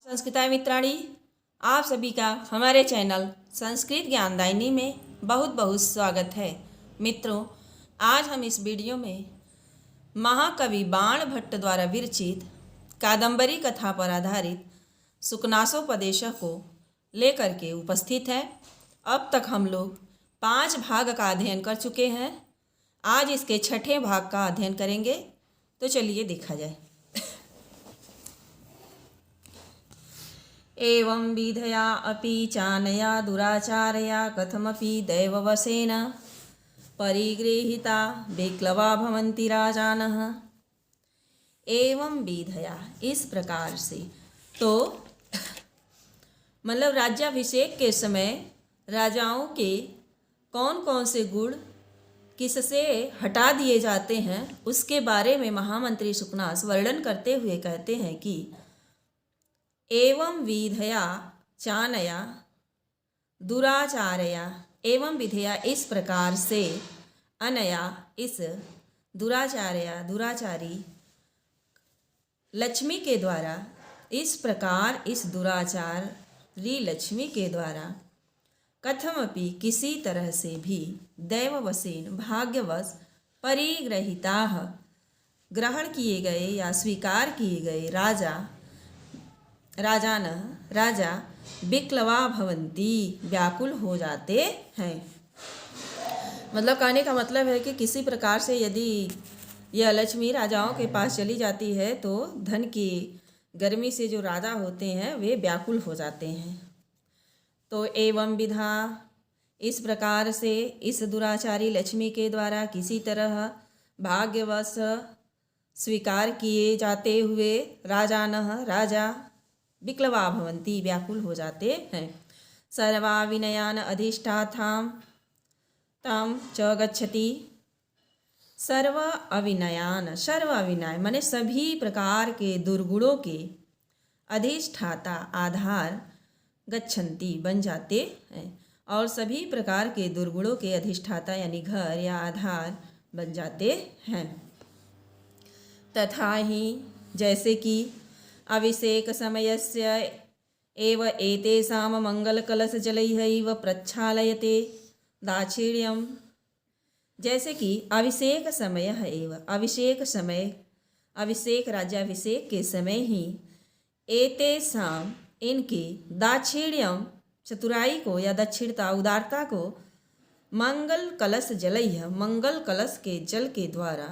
संस्कृताय मित्राणी, आप सभी का हमारे चैनल संस्कृत ज्ञानदायिनी में बहुत बहुत स्वागत है। मित्रों, आज हम इस वीडियो में महाकवि बाण भट्ट द्वारा विरचित कादंबरी कथा पर आधारित सुकनासोपदेशः को लेकर के उपस्थित है। अब तक हम लोग 5 भाग का अध्ययन कर चुके हैं। आज इसके 6ठे भाग का अध्ययन करेंगे। तो चलिए देखा जाए। एवं विधया अपि चानया दुराचारया कथमपि दैववशेन परिगृहीता विक्लवा भवन्ति राजानः। एवं विधया, इस प्रकार से। तो मतलब राज्याभिषेक के समय राजाओं के कौन कौन से गुण किससे हटा दिए जाते हैं, उसके बारे में महामंत्री सुकनास वर्णन करते हुए कहते हैं कि एवं विधया चानया दुराचारया, एवं विधया, इस प्रकार से, अनया, इस, दुराचारया, दुराचारी, लक्ष्मी के द्वारा, इस प्रकार, इस दुराचारी लक्ष्मी के द्वारा, कथमपि, किसी तरह से भी, दैववशेन, भाग्यवश, परिगृहीताः, ग्रहण किए गए या स्वीकार किए गए राजान, राजा, विक्लवा भवन्ति, व्याकुल हो जाते हैं। मतलब कहने का मतलब है कि किसी प्रकार से यदि यह लक्ष्मी राजाओं के पास चली जाती है तो धन की गर्मी से जो राजा होते हैं वे व्याकुल हो जाते हैं। तो एवं विधा, इस प्रकार से, इस दुराचारी लक्ष्मी के द्वारा किसी तरह भाग्यवश स्वीकार किए जाते हुए राजानः, राजा, विक्लवा भवन्ति, व्याकुल हो जाते हैं। सर्वाविनयान अधिष्ठातां तां च गच्छति। सर्व अविनयान, सर्व अविनय माने सभी प्रकार के दुर्गुणों के अधिष्ठाता, आधार, गच्छन्ति, बन जाते हैं, और सभी प्रकार के दुर्गुणों के अधिष्ठाता यानी घर या आधार बन जाते हैं। तथा ही, जैसे कि अभिषेक समयस्य एव एतेषां मंगलकलशजलैः प्रक्षालयते दाक्षिण्यम्। जैसे कि अभिषेक समय है, एवं अभिषेक समय, अभिषेक राज्याभिषेक के समय ही, एतेषां, इनकी, दाक्षिण्यम, चतुराई को या दक्षिणता, उदारता को, मंगल कलश जलैः, मंगल कलश के जल के द्वारा,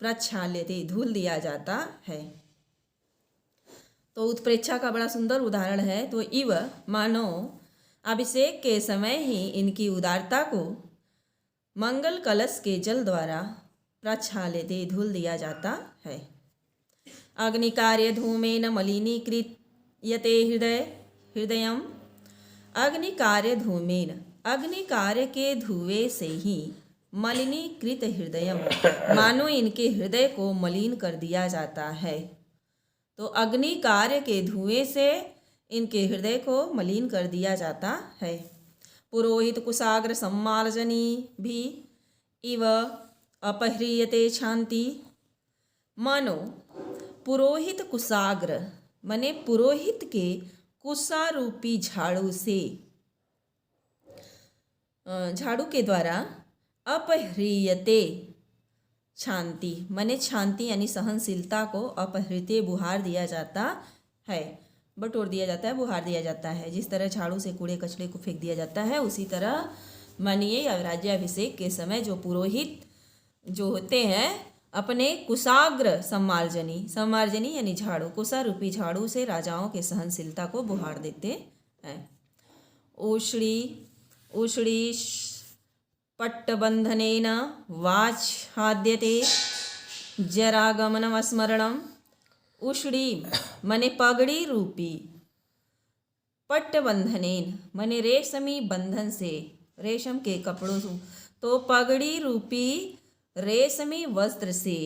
प्रक्षाल्यते, धुल दिया जाता है। तो उत्प्रेक्षा का बड़ा सुंदर उदाहरण है। तो इव, मानो अभिषेक के समय ही इनकी उदारता को मंगल कलश के जल द्वारा प्रक्षाल्यते, धुल दिया जाता है। अग्निकार्य धूमेन मलिनीकृत्यते हृदयम्। अग्निकार्य धूमेन, अग्निकार्य के धुएं से ही, मलिनीकृत हृदयम्, मानो इनके हृदय को मलिन कर दिया जाता है। तो अग्नि कार्य के धुएं से इनके हृदय को मलिन कर दिया जाता है। पुरोहित कुशाग्र सम्मार्जनी भी इव अपह्रियते शांति। मानो पुरोहित कुशाग्र माने पुरोहित के कुशारूपी झाड़ू से, झाड़ू के द्वारा, अपह्रियते, शांति माने शांति यानी सहनशीलता को, अपहृत्य, बुहार दिया जाता है, बटोर दिया जाता है, बुहार दिया जाता है। जिस तरह झाड़ू से कूड़े कचड़े को फेंक दिया जाता है, उसी तरह मानिए राज्याभिषेक के समय जो पुरोहित जो होते हैं अपने कुशाग्र सम्मार्जनी, सम्मार्जनी यानी झाड़ू, कुशारूपी झाड़ू से राजाओं के सहनशीलता को बुहार देते हैं। उष्णी उष्णी पट्टबंधनेन वाच्छाद्यते जरागमनमस्मरणम्। उष्णी मने पगड़ी रूपी, पट्टबंधनेन मने रेशमी बंधन से, रेशम के कपड़ों तो पगड़ी रूपी रेशमी वस्त्र से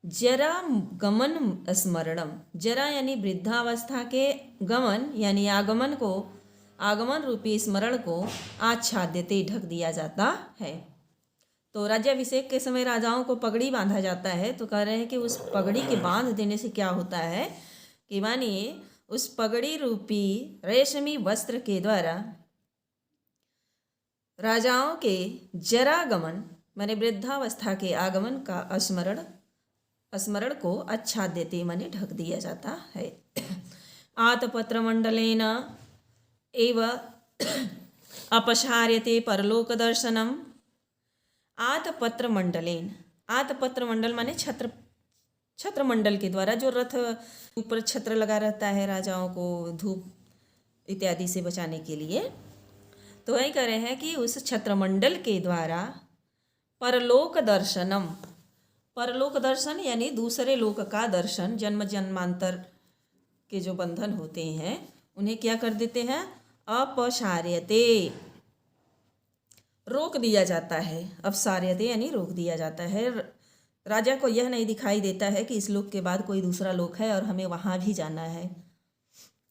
जरा गमन स्मरणम, जरा यानी वृद्धावस्था के गमन यानी आगमन रूपी स्मरण को आच्छाद्यते ढक दिया जाता है। तो राज्याभिषेक के समय राजाओं को पगड़ी बांधा जाता है। तो कह रहे हैं कि उस पगड़ी के बांध देने से क्या होता है कि मानिए उस पगड़ी रूपी रेशमी वस्त्र के द्वारा राजाओं के जरागमन माने वृद्धावस्था के आगमन का स्मरण को आच्छाद्यते माने ढक दिया जाता है। आतपत्र मंडलेन एव अपसार्यते परलोक दर्शनम। आतपत्र मंडल माने छत्र मंडल के द्वारा, जो रथ ऊपर छत्र लगा रहता है राजाओं को धूप इत्यादि से बचाने के लिए। तो वही कह रहे हैं कि उस छत्रमंडल के द्वारा परलोक दर्शन यानी दूसरे लोक का दर्शन, जन्म जन्मांतर के जो बंधन होते हैं उन्हें क्या कर देते हैं, अपसार्यते रोक दिया जाता है। अपसार्यते यानी रोक दिया जाता है। राजा को यह नहीं दिखाई देता है कि इस लोक के बाद कोई दूसरा लोक है और हमें वहाँ भी जाना है।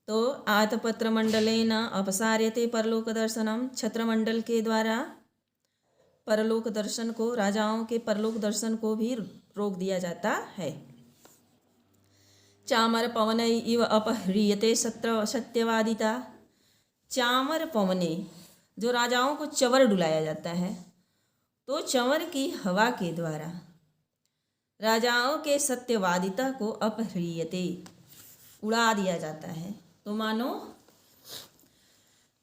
तो आतपत्र मंडलेन अपसार्यते परलोक दर्शनम, छत्रमंडल के द्वारा परलोक दर्शन को, राजाओं के परलोक दर्शन को भी रोक दिया जाता है। चामर पवन इव अपह्रियते सत्यवादिता। चामर पवने, जो राजाओं को चंवर डुलाया जाता है, तो चंवर की हवा के द्वारा राजाओं के सत्यवादिता को अपह्रियते उड़ा दिया जाता है। तो मानो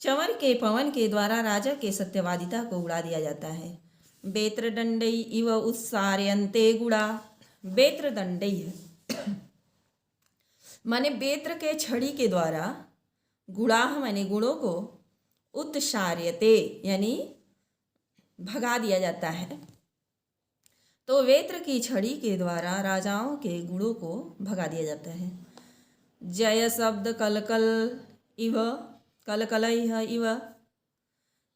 चंवर के पवन के द्वारा राजा के सत्यवादिता को उड़ा दिया जाता है। बेत्र दंडई इव उत्सार्यन्ते गुड़ा। बेत्र दंडई माने बेत्र के छड़ी के द्वारा, गुड़ाह माने गुणों को, उत्सार्यते यानी भगा दिया जाता है। तो वेत्र की छड़ी के द्वारा राजाओं के गुणों को भगा दिया जाता है। जय शब्द कलकल इव इव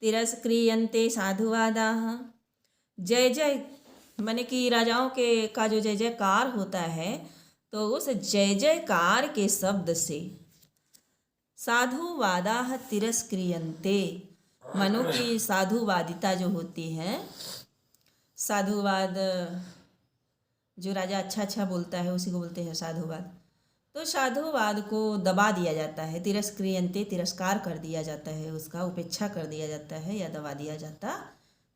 तिरस्क्रियन्ते साधुवादाः। जय जय माने कि राजाओं के का जो जय जयकार होता है, तो उस जय जयकार के शब्द से साधुवादाः तिरस्क्रियन्ते, मनो की साधुवादिता जो होती है, साधुवाद जो राजा अच्छा बोलता है उसी को बोलते हैं साधुवाद। तो साधुवाद को दबा दिया जाता है। तिरस्क्रियन्ते तिरस्कार कर दिया जाता है, उसका उपेक्षा कर दिया जाता है या दबा दिया जाता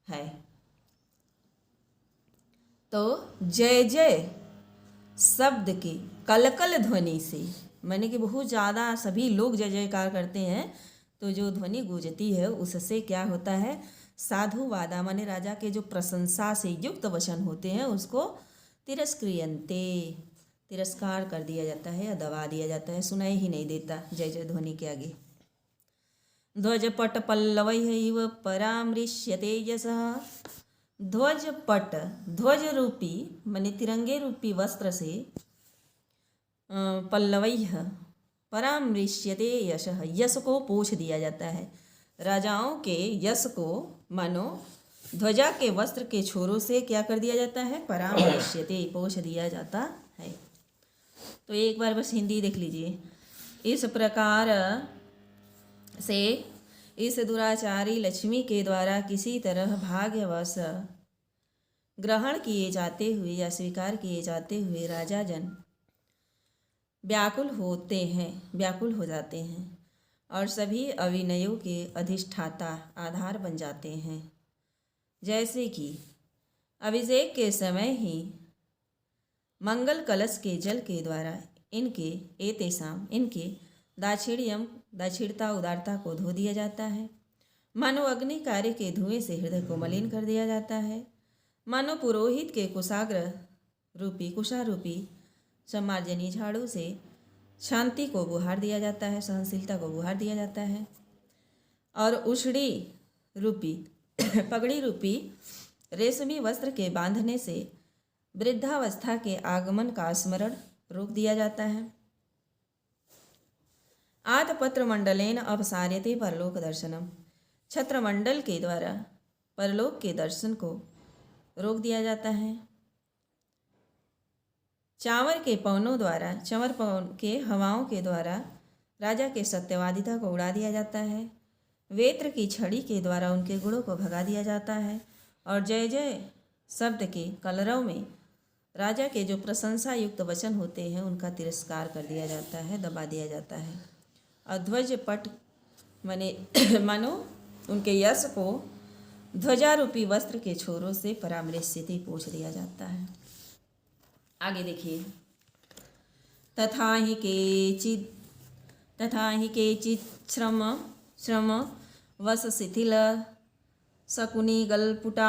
है। तो जय जय शब्द की कलकल ध्वनि से, माने कि बहुत ज़्यादा सभी लोग जय जयकार करते हैं, तो जो ध्वनि गूंजती है उससे क्या होता है, साधुवादा माने राजा के जो प्रशंसा से युक्त वचन होते हैं उसको तिरस्क्रियन्ते तिरस्कार कर दिया जाता है या दबा दिया जाता है, सुनाई ही नहीं देता जय जय ध्वनि के आगे। ध्वजपट पल्लवैः इव परामृश्यते यशः। ध्वजपट, ध्वज रूपी माने तिरंगे रूपी वस्त्र से पल्लवैः परामृश्यते यशः, यश को पोंछ दिया जाता है। राजाओं के यश को मानो ध्वजा के वस्त्र के छोरों से क्या कर दिया जाता है, परामृश्यते पोंछ दिया जाता है। तो एक बार बस हिंदी देख लीजिए। इस प्रकार से इस दुराचारी लक्ष्मी के द्वारा किसी तरह भाग्यवश ग्रहण किए जाते हुए या स्वीकार किए जाते हुए राजा जन व्याकुल हो जाते हैं और सभी अविनयों के अधिष्ठाता आधार बन जाते हैं। जैसे कि अभिषेक के समय ही मंगल कलश के जल के द्वारा इनके दाक्षिण्यता उदारता को धो दिया जाता है। मानो अग्नि कार्य के धुएं से हृदय को मलिन कर दिया जाता है। मानो पुरोहित के कुशारूपी सम्मार्जनी झाड़ू से शांति को बुहार दिया जाता है, सहनशीलता को बुहार दिया जाता है। और उषड़ी रूपी पगड़ी रूपी रेशमी वस्त्र के बांधने से वृद्धावस्था के आगमन का स्मरण रोक दिया जाता है। आतपत्र मंडलेन अपसार्यते परलोक दर्शनम। छत्रमंडल के द्वारा परलोक के दर्शन को रोक दिया जाता है। चांवर के पवनों द्वारा, चंवर पवन के हवाओं के द्वारा राजा के सत्यवादिता को उड़ा दिया जाता है। वेत्र की छड़ी के द्वारा उनके गुणों को भगा दिया जाता है और जय जय शब्द के कलरव में राजा के जो प्रशंसा युक्त वचन होते हैं उनका तिरस्कार कर दिया जाता है, दबा दिया जाता है। अध्वज पट मानो उनके यश को ध्वजारूपी वस्त्र के छोरों से परामृश्यति पोंछ दिया जाता है। आगे देखिए, तथा ही केचित् श्रम वस शिथिल शकुनी गलपुट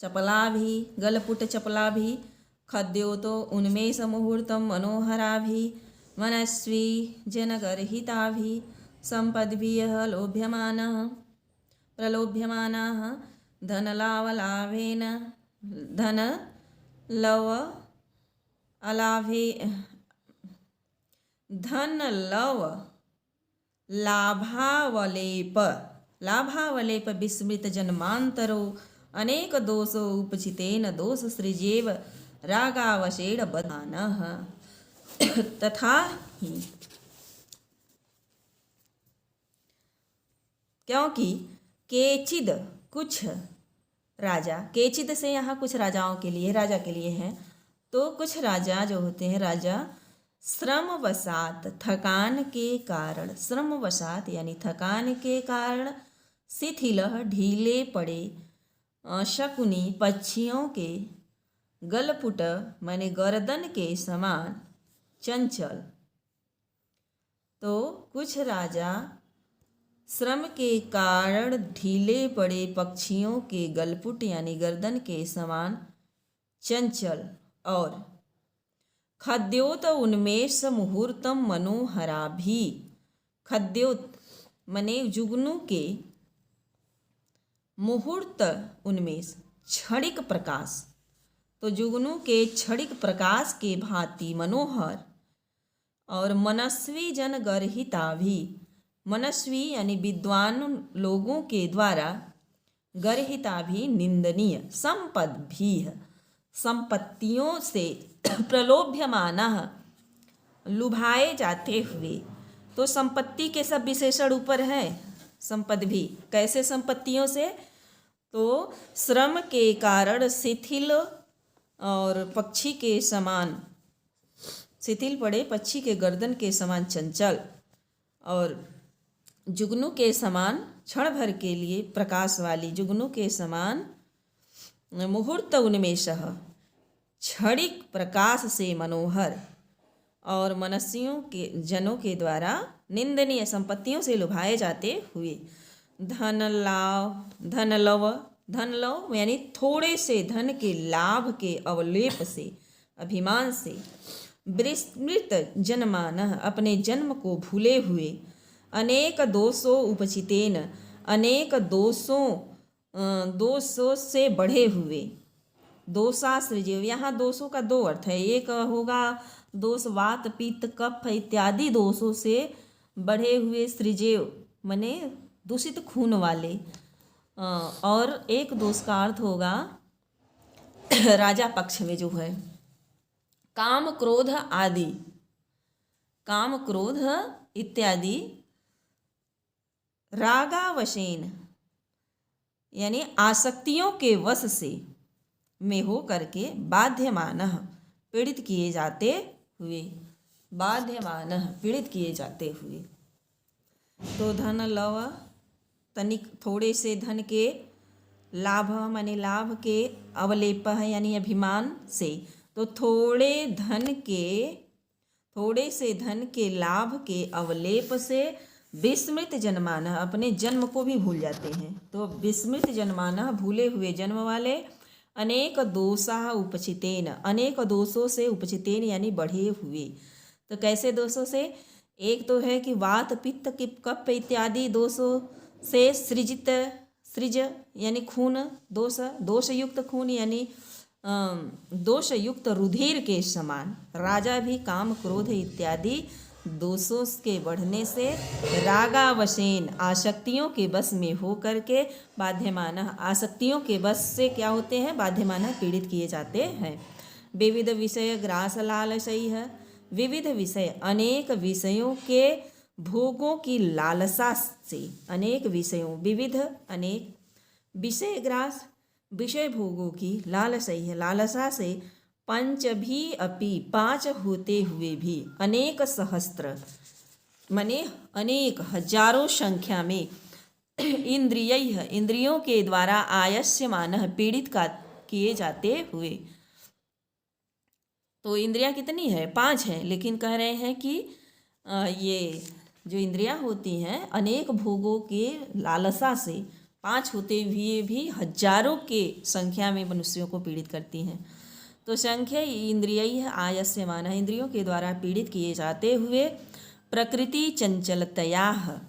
चपला भी खद्यो तो उन्मेष मुहूर्तम मनोहरा भी मनस्वी जनगर्हिता भी संपद्भिः प्रलोभ्यमानाः धनलव लाभावलेप विस्मृत जन्मांतरो अनेक दोषो उपचितेन दोष सृजेव रागावशेण बधानः। तथा ही क्योंकि केचिद कुछ राजा, केचिद से यहाँ कुछ राजाओं के लिए, राजा के लिए हैं, तो कुछ राजा जो होते हैं राजा श्रमवशात थकान के कारण, श्रमवशात यानी थकान के कारण शिथिल ढीले पड़े शकुनी पक्षियों के गलपुट माने गर्दन के समान चंचल। तो कुछ राजा श्रम के कारण ढीले पड़े पक्षियों के गलपुट यानी गर्दन के समान चंचल और खद्योत उन्मेष मुहूर्तम मनोहरा भी, खद्योत मने जुगनू के, मुहूर्त उन्मेष क्षणिक प्रकाश, तो जुगनू के क्षणिक प्रकाश के भांति मनोहर और मनस्वी जन गर्हिता भी, मनस्वी यानी विद्वान लोगों के द्वारा गर्हिता भी निंदनीय, संपद भी संपत्तियों से प्रलोभ्यमाना लुभाए जाते हुए। तो संपत्ति के सब विशेषण ऊपर है, संपद भी कैसे संपत्तियों से, तो श्रम के कारण शिथिल और पक्षी के समान, शिथिल पड़े पक्षी के गर्दन के समान चंचल और जुगनू के समान क्षण भर के लिए प्रकाश वाली, जुगनू के समान मुहूर्त उन्मेषः क्षणिक प्रकाश से मनोहर और मनस्वियों के जनों के द्वारा निंदनीय संपत्तियों से लुभाए जाते हुए धनलव यानी थोड़े से धन के लाभ के अवलेप से, अभिमान से, विस्मृत जन्मान अपने जन्म को भूले हुए, अनेक दोषों उपचितेन अनेक दोषों से बढ़े हुए, दोषासृजेव, यहाँ दोषों का दो अर्थ है, एक होगा दोष वात पित्त कफ इत्यादि दोषों से बढ़े हुए, सृजेव मने दूषित खून वाले, और एक दोष का अर्थ होगा राजा पक्ष में जो है काम क्रोध आदि, काम क्रोध इत्यादि रागावशेन यानी आसक्तियों के वश से में हो करके बाध्यमान पीड़ित किए जाते हुए, बाध्यमान पीड़ित किए जाते हुए। तो धन लव तनिक थोड़े से धन के, लाभ माने लाभ के, अवलेप है यानी अभिमान से, तो थोड़े से धन के लाभ के अवलेप से विस्मृत जन्मान अपने जन्म को भी भूल जाते हैं। तो विस्मृत जन्मान भूले हुए जन्म वाले, अनेक दोषा उपचितेन अनेक दोषों से उपचितेन यानी बढ़े हुए। तो कैसे दोषों से, एक तो है कि वात पित्त कफ इत्यादि दोषों से सृज यानी खून, दोषयुक्त खून यानी दोषयुक्त रुधिर के समान। राजा भी काम क्रोध इत्यादि दोषों के बढ़ने से, रागावशेन आसक्तियों के बस में हो करके, बाध्यमान आसक्तियों के बस से क्या होते हैं, बाध्यमान पीड़ित किए जाते हैं। विविध विषय ग्रास लालसई है, विविध विषय अनेक विषयों के भोगों की लालसा से, अनेक विषयों, विविध अनेक विषय ग्रास विषय भोगों की लालसई है, लालसा से, पंच भी अपि पांच होते हुए भी, अनेक सहस्त्र मने अनेक हजारों संख्या में, इंद्रिय इंद्रियों के द्वारा आयस्यमान पीड़ित का किए जाते हुए। तो इंद्रियां कितनी है, 5 हैं, लेकिन कह रहे हैं कि ये जो इंद्रियां होती हैं अनेक भोगों के लालसा से 5 होते हुए भी हजारों के संख्या में मनुष्यों को पीड़ित करती हैं। तो संख्या इंद्रिय आयस्यमान इंद्रियों के द्वारा पीड़ित किए जाते हुए, प्रकृति चंचलतया,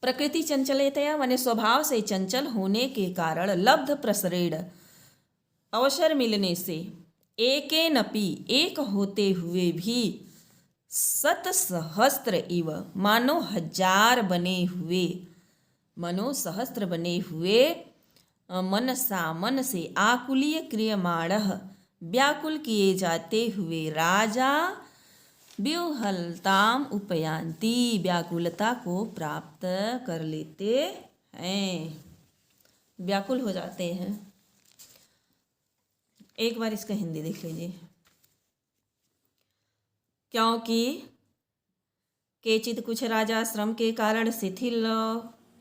प्रकृति चंचलतया माने स्वभाव से चंचल होने के कारण, लब्ध प्रसरेण अवसर मिलने से, एकेनपि एक होते हुए भी, सत सहस्त्र इव मानो हजार बने हुए, मनो सहस्त्र बने हुए, मनसा मन से, आकुलीय क्रियमाण व्याकुल किए जाते हुए, राजा व्यूहलताम उपयांति व्याकुलता को प्राप्त कर लेते हैं, व्याकुल हो जाते हैं। एक बार इसका हिंदी देख लीजिए। क्योंकि केचित कुछ राजा श्रम के कारण शिथिल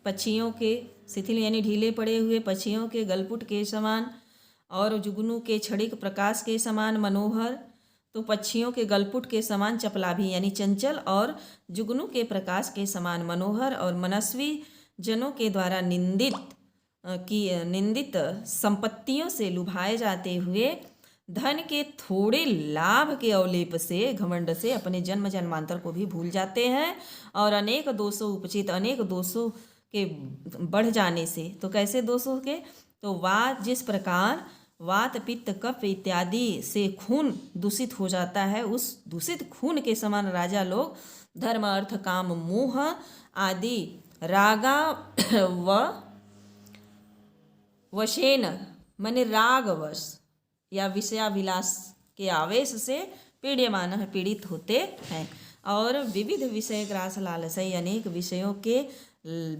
पक्षियों के, शिथिल यानी ढीले पड़े हुए पक्षियों के गलपुट के समान, और जुगनू के क्षणिक प्रकाश के समान मनोहर, तो पक्षियों के गलपुट के समान चपलाभी यानी चंचल, और जुगनू के प्रकाश के समान मनोहर, और मनस्वी जनों के द्वारा निंदित संपत्तियों से लुभाए जाते हुए, धन के थोड़े लाभ के अवलेप से, घमंड से अपने जन्म जन्मांतर को भी भूल जाते हैं, और अनेक दोषों उपचित, अनेक दोषों के बढ़ जाने से, तो कैसे दोषों के, तो वात जिस प्रकार वात पित्त कफ इत्यादि से खून दूषित हो जाता है, उस दूषित खून के समान राजा लोग धर्म अर्थ काम मोह आदि रागा वशेन माने रागवश या विषयाभिलाष के आवेश से पीड्यमान पीड़ित होते हैं। और विविध विषय ग्रास लालसाई अनेक विषयों के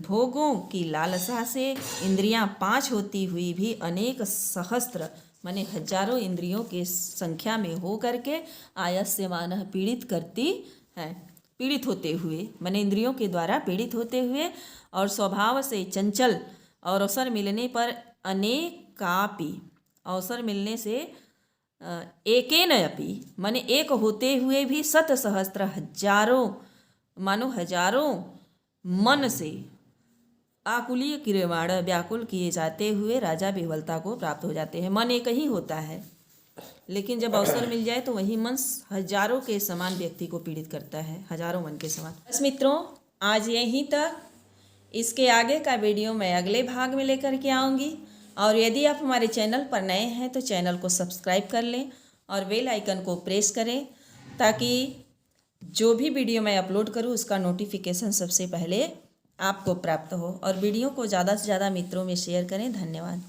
भोगों की लालसा से इंद्रियां 5 होती हुई भी अनेक सहस्त्र माने हजारों इंद्रियों के संख्या में हो करके आयस्यमान पीड़ित करती है, पीड़ित होते हुए माने इंद्रियों के द्वारा पीड़ित होते हुए, और स्वभाव से चंचल, और अवसर मिलने पर अनेकापि अवसर मिलने से एकेन अपि माने एक होते हुए भी, शत सहस्त्र हजारों मानो हजारों मन से, आकुलीय क्रियमाण व्याकुल किए जाते हुए राजा विह्वलता को प्राप्त हो जाते हैं। मन एक ही होता है, लेकिन जब अवसर मिल जाए तो वही मन हजारों के समान व्यक्ति को पीड़ित करता है, हजारों मन के समान। बस मित्रों, आज यहीं तक। इसके आगे का वीडियो मैं अगले भाग में लेकर के आऊँगी। और यदि आप हमारे चैनल पर नए हैं तो चैनल को सब्सक्राइब कर लें और बेल आइकन को प्रेस करें, ताकि जो भी वीडियो मैं अपलोड करूं उसका नोटिफिकेशन सबसे पहले आपको प्राप्त हो। और वीडियो को ज़्यादा से ज़्यादा मित्रों में शेयर करें। धन्यवाद।